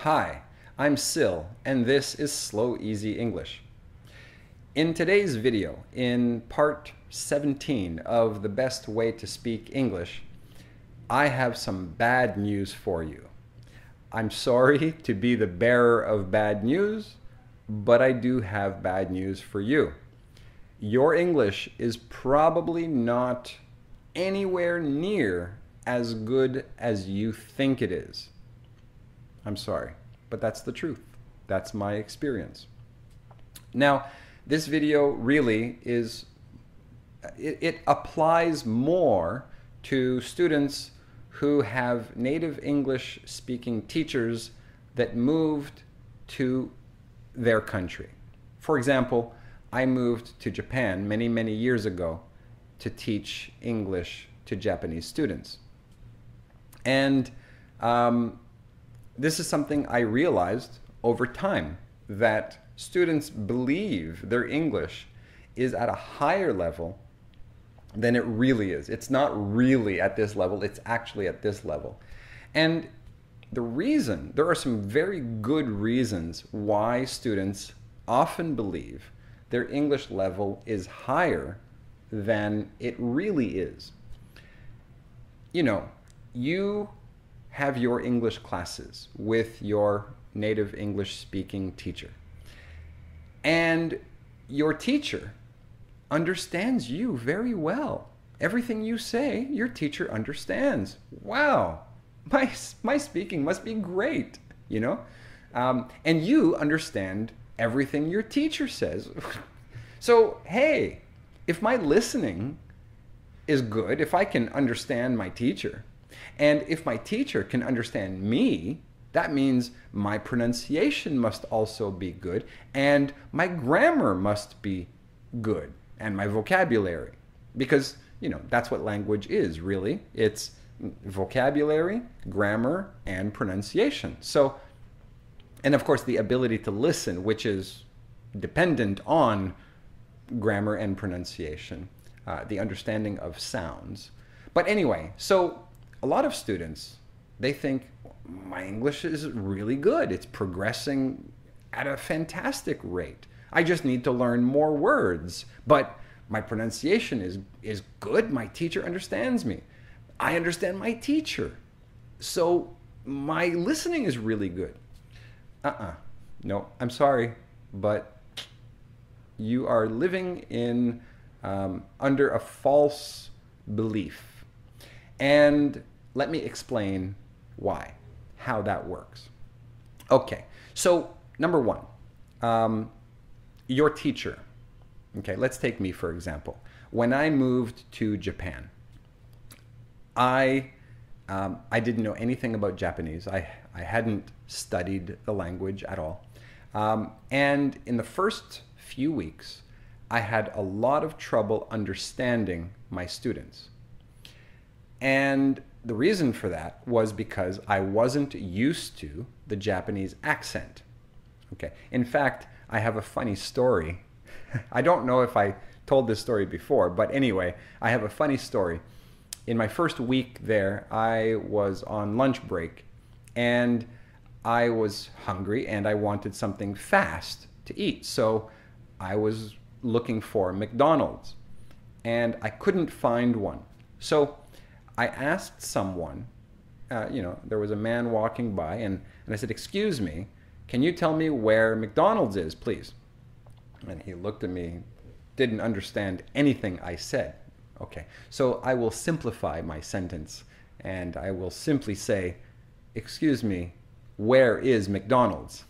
Hi, I'm Sil, and this is Slow Easy English. In today's video, in part 17 of the best way to speak English, I have some bad news for you. I'm sorry to be the bearer of bad news, but I do have bad news for you. Your English is probably not anywhere near as good as you think it is. I'm sorry, but that's the truth. That's my experience. Now, this video really is, it applies more to students who have native English speaking teachers that moved to their country. For example, I moved to Japan many, many years ago to teach English to Japanese students. And this is something I realized over time, that students believe their English is at a higher level than it really is. It's not really at this level, it's actually at this level. And the reason, there are some very good reasons why students often believe their English level is higher than it really is. You know, you have your English classes with your native English speaking teacher. And your teacher understands you very well. Everything you say, your teacher understands. Wow, my speaking must be great, you know? And you understand everything your teacher says. So, hey, if my listening is good, if I can understand my teacher, and if my teacher can understand me, that means my pronunciation must also be good, and my grammar must be good, and my vocabulary. Because, you know, that's what language is, really. It's vocabulary, grammar, and pronunciation. So, and of course, the ability to listen, which is dependent on grammar and pronunciation, the understanding of sounds. But anyway, so a lot of students, they think, my English is really good. It's progressing at a fantastic rate. I just need to learn more words. But my pronunciation is good. My teacher understands me. I understand my teacher. So my listening is really good. No, I'm sorry, but you are living in under a false belief. And let me explain why, how that works. Okay, so number one, your teacher. Okay, let's take me for example. When I moved to Japan, I didn't know anything about Japanese. I hadn't studied the language at all. And in the first few weeks, I had a lot of trouble understanding my students. And the reason for that was because I wasn't used to the Japanese accent. Okay. In fact, I have a funny story. I don't know if I told this story before, but anyway, I have a funny story. In my first week there, I was on lunch break and I was hungry and I wanted something fast to eat. So I was looking for McDonald's and I couldn't find one. So I asked someone, you know, there was a man walking by and I said, "Excuse me, can you tell me where McDonald's is, please?" And he looked at me, didn't understand anything I said. Okay, so I will simplify my sentence and I will simply say, "Excuse me, where is McDonald's?"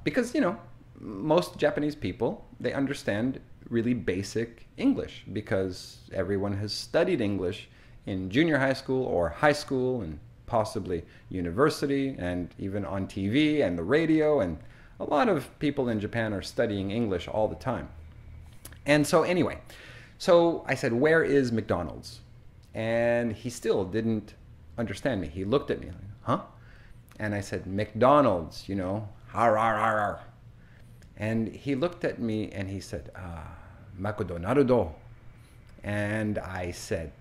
Because, you know, most Japanese people, they understand really basic English because everyone has studied English in junior high school or high school and possibly university and even on TV and the radio, and a lot of people in Japan are studying English all the time. And so anyway, so I said, "Where is McDonald's?" And he still didn't understand me. He looked at me like, "Huh?" And I said, "McDonald's, you know, har, har, har, har." And he looked at me and he said, "McDonalds." And I said,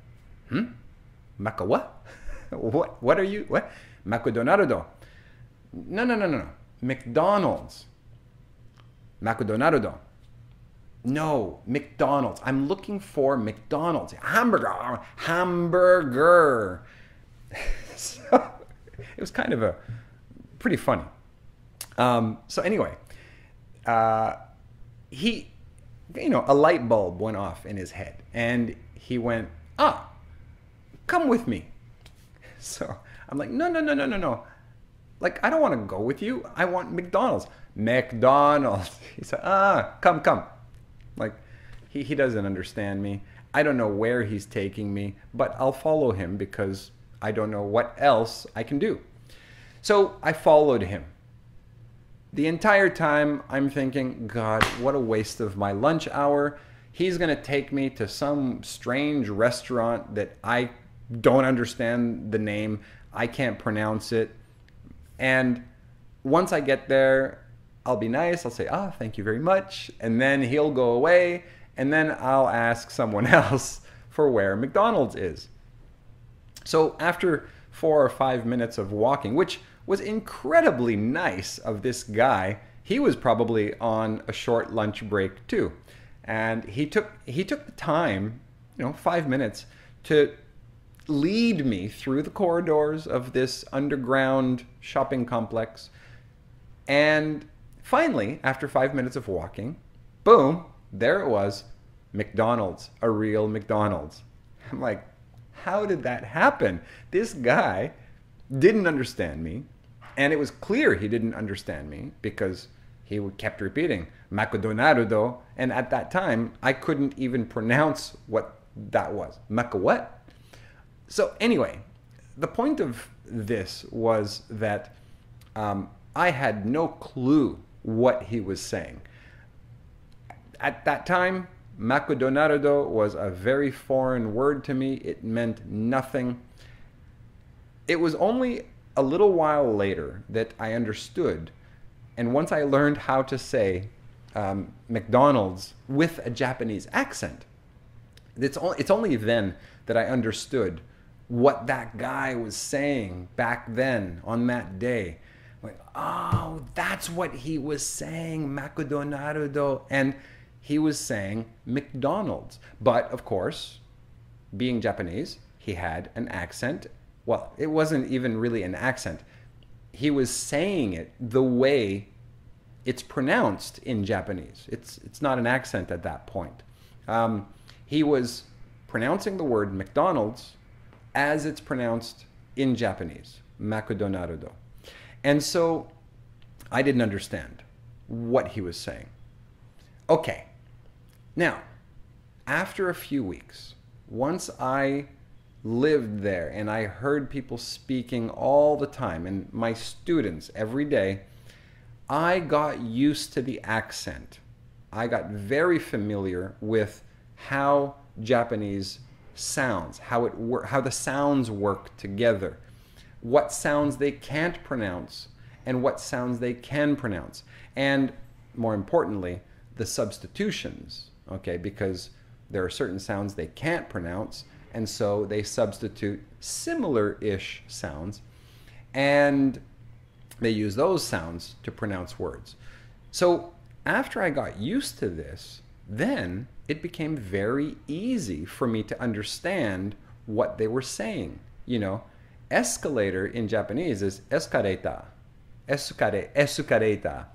"Maca what? What are you, what? McDonalds." No, no, no, no, no. McDonald's. McDonald's. No, McDonald's. I'm looking for McDonald's. Hamburger. Hamburger. So it was kind of a pretty funny. So anyway, he, a light bulb went off in his head, and he went, come with me. So I'm like, no, no, no, no, no, no. Like, I don't want to go with you. I want McDonald's. McDonald's. He said, come, come. Like, he doesn't understand me. I don't know where he's taking me, but I'll follow him because I don't know what else I can do. So I followed him. The entire time I'm thinking, God, what a waste of my lunch hour. He's going to take me to some strange restaurant that I don't understand the name. I can't pronounce it. And once I get there, I'll be nice. I'll say, thank you very much. And then he'll go away. And then I'll ask someone else for where McDonald's is. So after 4 or 5 minutes of walking, which was incredibly nice of this guy, he was probably on a short lunch break too. And he took the time, 5 minutes, to lead me through the corridors of this underground shopping complex. And finally, after 5 minutes of walking, boom, there it was, McDonald's, a real McDonald's. I'm like, how did that happen? This guy didn't understand me, and it was clear he didn't understand me because he kept repeating McDonald's, and at that time, I couldn't even pronounce what that was. Mac what? So anyway, the point of this was that I had no clue what he was saying. At that time, McDonald's was a very foreign word to me. It meant nothing. It was only a little while later that I understood, and once I learned how to say McDonald's with a Japanese accent, it's only then that I understood what that guy was saying back then on that day. Like, oh, that's what he was saying, McDonald's, and he was saying McDonald's. But of course, being Japanese, he had an accent. Well, it wasn't even really an accent. He was saying it the way it's pronounced in Japanese. It's not an accent at that point. He was pronouncing the word McDonald's as it's pronounced in Japanese, McDonald's. And so I didn't understand what he was saying. Okay, now, after a few weeks, once I lived there and I heard people speaking all the time, and my students every day, I got used to the accent. I got very familiar with how Japanese sounds, how the sounds work together, what sounds they can't pronounce and what sounds they can pronounce, and more importantly, the substitutions, okay, because there are certain sounds they can't pronounce, and so they substitute similar-ish sounds, and they use those sounds to pronounce words. So after I got used to this, then it became very easy for me to understand what they were saying. Escalator in Japanese is escareta, escareta.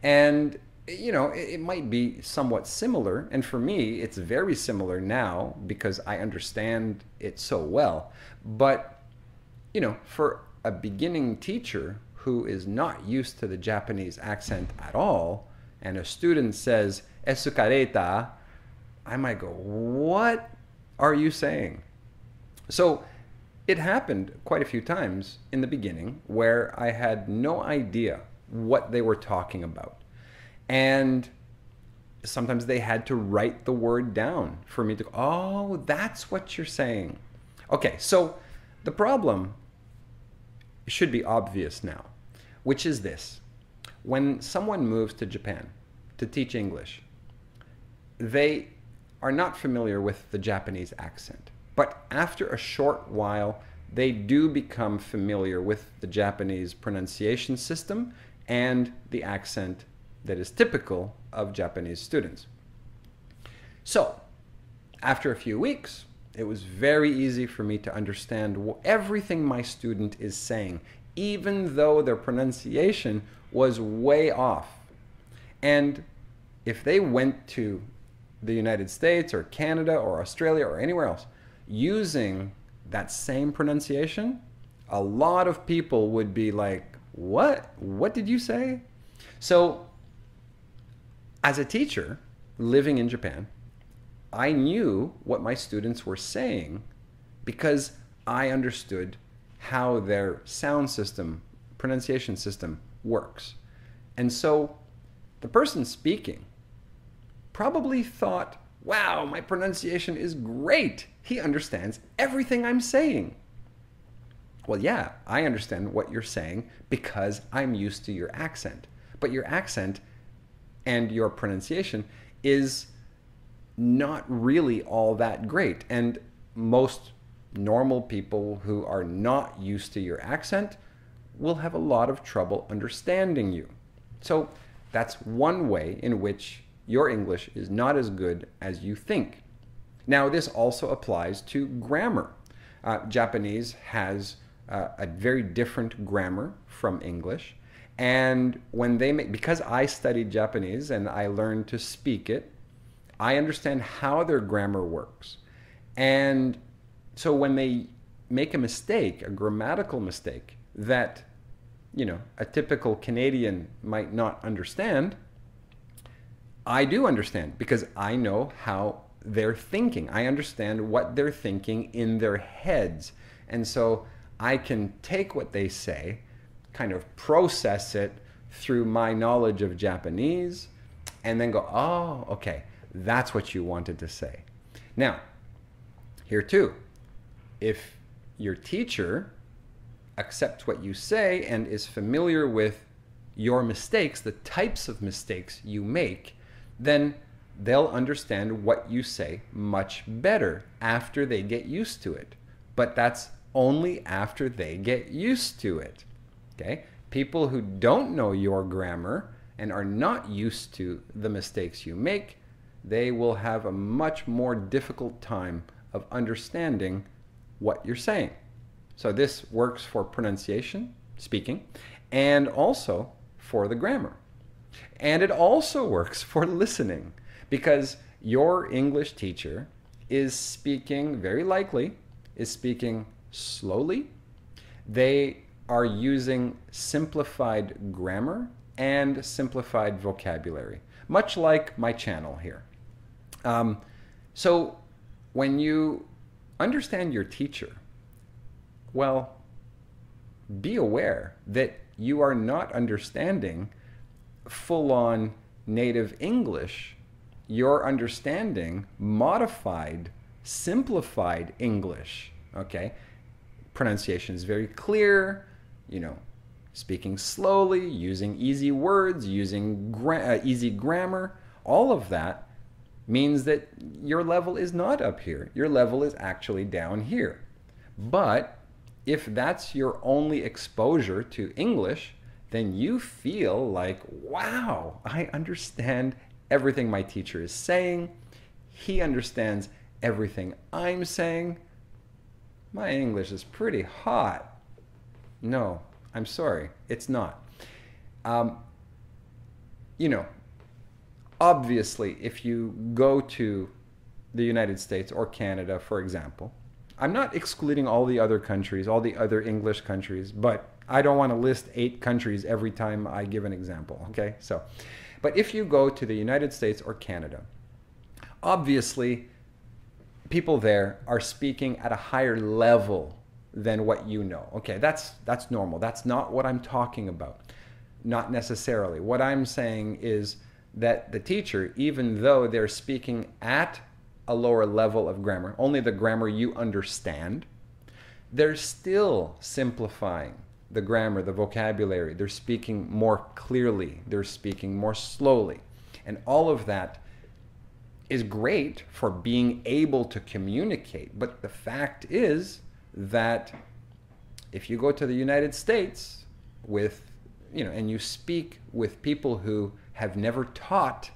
And, it might be somewhat similar. And for me, it's very similar now because I understand it so well. But, for a beginning teacher who is not used to the Japanese accent at all, and a student says escareta, I might go, what are you saying? So it happened quite a few times in the beginning where I had no idea what they were talking about. And sometimes they had to write the word down for me to go, oh, that's what you're saying. Okay, so the problem should be obvious now, which is this. When someone moves to Japan to teach English, they are not familiar with the Japanese accent. But after a short while, they do become familiar with the Japanese pronunciation system and the accent that is typical of Japanese students. So, after a few weeks, it was very easy for me to understand everything my student is saying, even though their pronunciation was way off. And if they went to the United States or Canada or Australia or anywhere else using that same pronunciation, a lot of people would be like, what? What did you say? So, as a teacher living in Japan, I knew what my students were saying because I understood how their sound system, pronunciation system works. And so the person speaking probably thought, wow, my pronunciation is great. He understands everything I'm saying. Well, yeah, I understand what you're saying because I'm used to your accent. But your accent and your pronunciation is not really all that great. And most normal people who are not used to your accent will have a lot of trouble understanding you. So that's one way in which your English is not as good as you think. Now, this also applies to grammar. Japanese has a very different grammar from English. And when they make, because I studied Japanese and I learned to speak it, I understand how their grammar works. And so when they make a mistake, a grammatical mistake that, you know, a typical Canadian might not understand, I do understand because I know how they're thinking. I understand what they're thinking in their heads. And so I can take what they say, kind of process it through my knowledge of Japanese, and then go, oh, okay, that's what you wanted to say. Now, here too, if your teacher accepts what you say and is familiar with your mistakes, the types of mistakes you make, then they'll understand what you say much better after they get used to it. But that's only after they get used to it. Okay? People who don't know your grammar and are not used to the mistakes you make, they will have a much more difficult time of understanding what you're saying. So this works for pronunciation, speaking, and also for the grammar. And it also works for listening, because your English teacher is speaking, very likely, is speaking slowly. They are using simplified grammar and simplified vocabulary, much like my channel here. So when you understand your teacher, well, be aware that you are not understanding full-on native English. You're understanding modified, simplified English, okay? Pronunciation is very clear, you know, speaking slowly, using easy words, using easy grammar. All of that means that your level is not up here. Your level is actually down here. But if that's your only exposure to English, then you feel like, wow, I understand everything my teacher is saying. He understands everything I'm saying. My English is pretty hot. No, I'm sorry, it's not. You know, obviously, if you go to the United States or Canada, for example, I'm not excluding all the other countries, all the other English countries, but I don't want to list 8 countries every time I give an example, okay? So, but if you go to the United States or Canada, obviously, people there are speaking at a higher level than what you know. Okay, that's normal. That's not what I'm talking about. Not necessarily. What I'm saying is that the teacher, even though they're speaking at a lower level of grammar, only the grammar you understand, they're still simplifying the grammar, the vocabulary. They're speaking more clearly. They're speaking more slowly. And all of that is great for being able to communicate. But the fact is that if you go to the United States with, and you speak with people who have never taught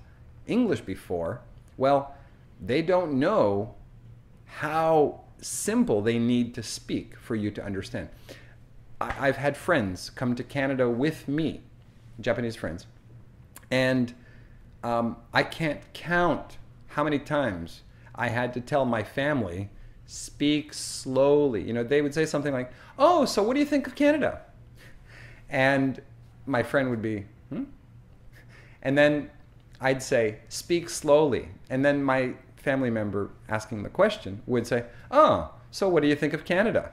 English before, well, they don't know how simple they need to speak for you to understand. I've had friends come to Canada with me, Japanese friends, and I can't count how many times I had to tell my family, speak slowly. They would say something like, "Oh, so what do you think of Canada?" And my friend would be, "Hmm?" And then I'd say, "Speak slowly." And then my family member asking the question would say, "Oh, so what do you think of Canada?"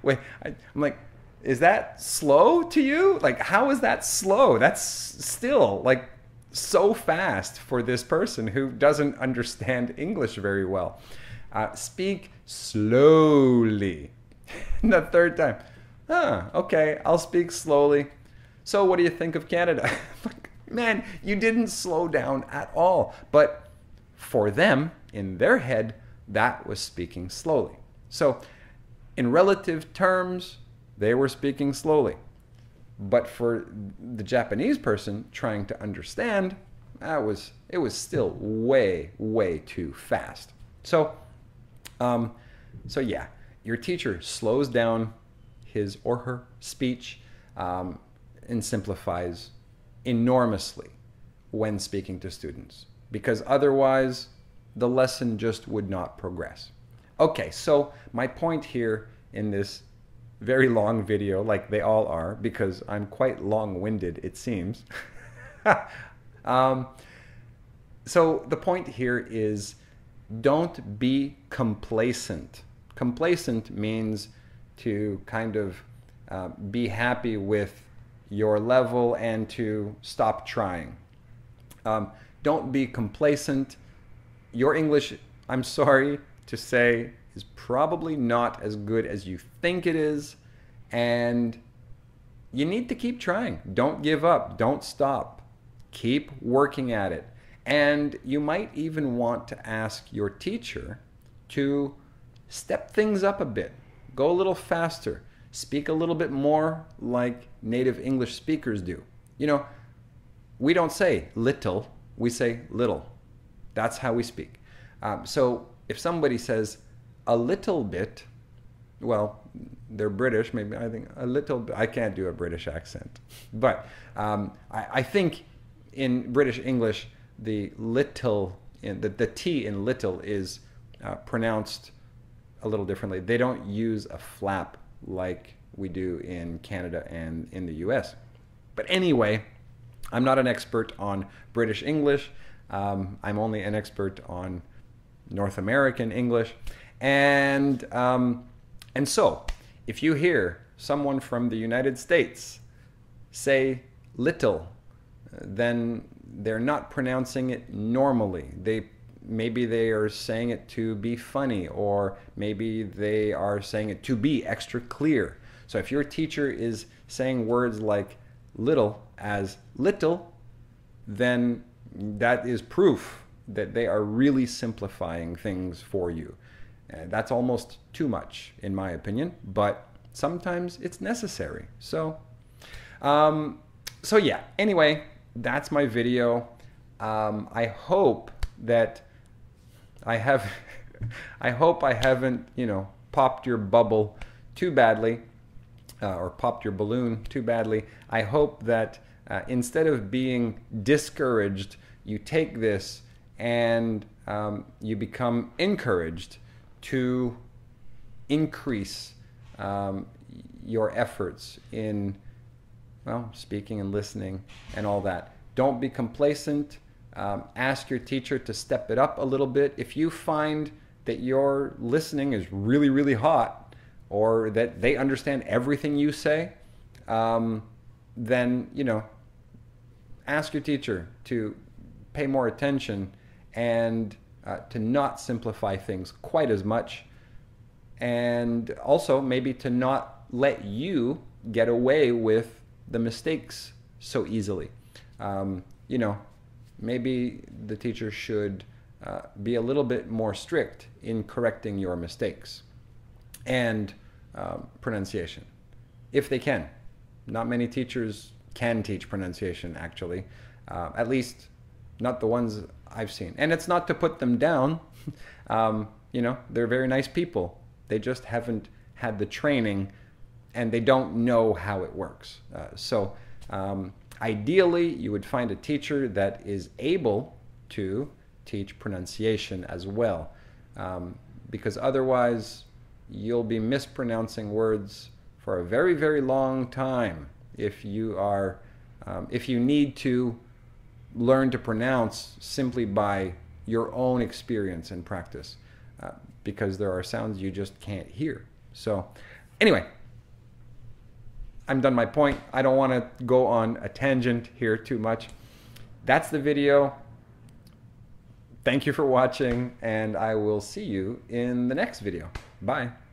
Wait, I'm like, is that slow to you? Like, how is that slow? That's still like so fast for this person who doesn't understand English very well. Speak slowly. And the third time, okay, I'll speak slowly. So what do you think of Canada? Man, you didn't slow down at all. But for them, in their head, that was speaking slowly. So in relative terms, they were speaking slowly. But for the Japanese person trying to understand, it was still way, way too fast. So yeah, your teacher slows down his or her speech and simplifies enormously when speaking to students, because otherwise the lesson just would not progress. Okay, so my point here in this very long video, like they all are, because I'm quite long-winded, it seems. So the point here is, don't be complacent. Complacent means to kind of be happy with your level and to stop trying. Don't be complacent. Your English, I'm sorry to say, is probably not as good as you think it is, and you need to keep trying. Don't give up. Don't stop. Keep working at it. And you might even want to ask your teacher to step things up a bit. Go a little faster. Speak a little bit more like native English speakers do. We don't say little, we say little. That's how we speak. So if somebody says a little bit, well, they're British, maybe. I think a little bit. I can't do a British accent. But I think in British English, the little, the T in little is pronounced a little differently. They don't use a flap like we do in Canada and in the US. But anyway, I'm not an expert on British English. I'm only an expert on North American English. And so, if you hear someone from the United States say little, then they're not pronouncing it normally. Maybe they are saying it to be funny, or maybe they are saying it to be extra clear. So if your teacher is saying words like little as little, then that is proof that they are really simplifying things for you. That's almost too much, in my opinion, but sometimes it's necessary. So yeah, anyway, that's my video. I hope that I haven't, popped your bubble too badly, or popped your balloon too badly. I hope that instead of being discouraged, you take this and you become encouraged to increase your efforts in, speaking and listening and all that. Don't be complacent. Ask your teacher to step it up a little bit. If you find that your listening is really, really hot, or that they understand everything you say, then, ask your teacher to pay more attention and to not simplify things quite as much, and also maybe to not let you get away with the mistakes so easily. Maybe the teacher should be a little bit more strict in correcting your mistakes. And pronunciation, if they can. Not many teachers can teach pronunciation, actually, at least not the ones I've seen. And it's not to put them down. You know, they're very nice people. They just haven't had the training and they don't know how it works. Ideally, you would find a teacher that is able to teach pronunciation as well, because otherwise you'll be mispronouncing words for a very, very long time if you are, if you need to learn to pronounce simply by your own experience and practice, because there are sounds you just can't hear. So anyway, I'm done my point. I don't want to go on a tangent here too much. That's the video. Thank you for watching, and I will see you in the next video. Bye.